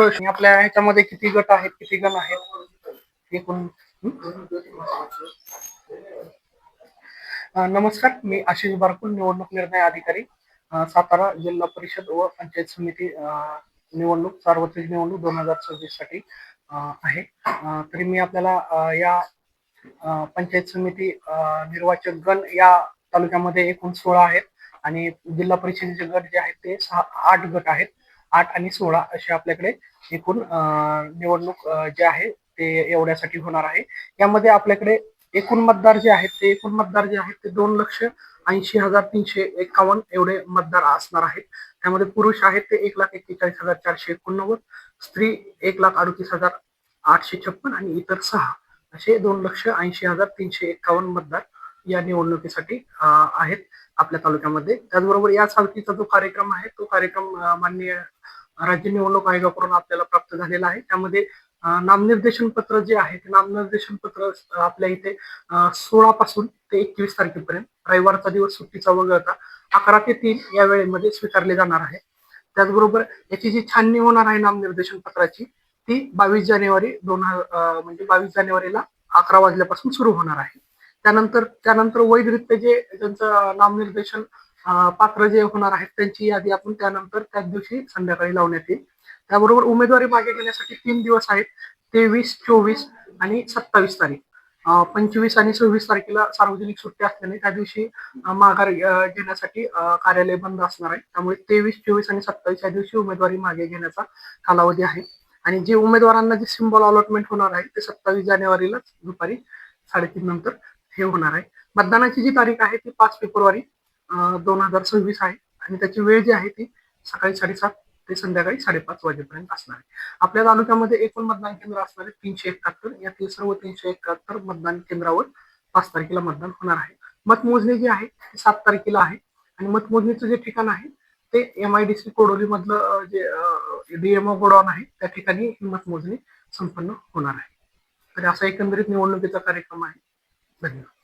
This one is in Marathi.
आपल्या ह्याच्यामध्ये किती गट आहेत, किती गण आहेत एकूण? नमस्कार, मी आशिष बारकुल, निवडणूक निर्णय अधिकारी, सातारा जिल्हा परिषद व पंचायत समिती निवडणूक, सार्वत्रिक निवडणूक 2026 साठी आहे. तरी मी आपल्याला या पंचायत समिती निर्वाचक गण या तालुक्यामध्ये एकूण 16 आहेत आणि जिल्हा परिषदेचे गट जे आहेत ते 8 गट आहेत. 8 आणि 16 असे आपल्याकडे एकूण निवडणूक जे आहे ते एवढ्यासाठी होणार आहे. यामध्ये आपल्याकडे एकूण मतदार जे आहेत ते 2,80,351 एवढे मतदार असणार आहेत. त्यामध्ये पुरुष आहेत ते 1,41,489, स्त्री 1,38,856 आणि इतर 6 असे 2,80,351 मतदार या निवडणुकीसाठी आहेत आपल्या तालुक्यामध्ये. त्याचबरोबर या सालतीचा जो कार्यक्रम आहे तो कार्यक्रम माननीय राज्य निवडणूक आयोगाकडून आपल्याला प्राप्त झालेला आहे. त्यामध्ये नामनिर्देशन पत्र जे आहे ते नामनिर्देशन पत्र आपल्या इथे 16 पासून ते 21 तारखेपर्यंत, रविवारचा दिवस सुट्टीचा वगळता 11 ते 3 या वेळेमध्ये स्वीकारले जाणार आहे. त्याचबरोबर याची जी छाननी होणार आहे नामनिर्देशन पत्राची ती 22 जानेवारी म्हणजे 22 जानेवारीला 11 वाजल्यापासून सुरू होणार आहे. त्यानंतर वैधरित्या जे त्यांचं नामनिर्देशन पात्र जे होणार आहेत त्यांची यादी आपण त्यानंतर त्याच दिवशी संध्याकाळी लावण्यात येईल. त्याबरोबर उमेदवारी मागे घेण्यासाठी 3 दिवस आहेत, 23, 24 आणि 27 तारीख. 25 आणि 26 तारखेला सार्वजनिक सुट्टी असल्याने त्या दिवशी माघार घेण्यासाठी कार्यालय बंद असणार आहे. त्यामुळे 23, 24 आणि 27 या दिवशी उमेदवारी मागे घेण्याचा कालावधी आहे. आणि जे उमेदवारांना जे सिम्बॉल अलॉटमेंट होणार आहे ते 27 जानेवारीलाच दुपारी 3:30 नंतर हे होणार आहे. मतदानाची जी तारीख आहे ती 5 फेब्रुवारी 2026 आहे आणि त्याची वेळ जी आहे ती सकाळी 7:30 ते संध्याकाळी 5:30 वाजेपर्यंत असणार आहे. आपल्या तालुक्यामध्ये एकूण मतदान केंद्र असणार आहे 371. या सर्व 371 मतदान केंद्रावर 5 तारखेला मतदान होणार आहे. मतमोजणी जी आहे ती 7 तारखेला आहे आणि मतमोजणीचं जे ठिकाण आहे ते MIDC कोडोली मधलं जे DMO गोडाऊन आहे त्या ठिकाणी ही मतमोजणी संपन्न होणार आहे. तर असा एकंदरीत निवडणुकीचा कार्यक्रम आहे. धन्यवाद.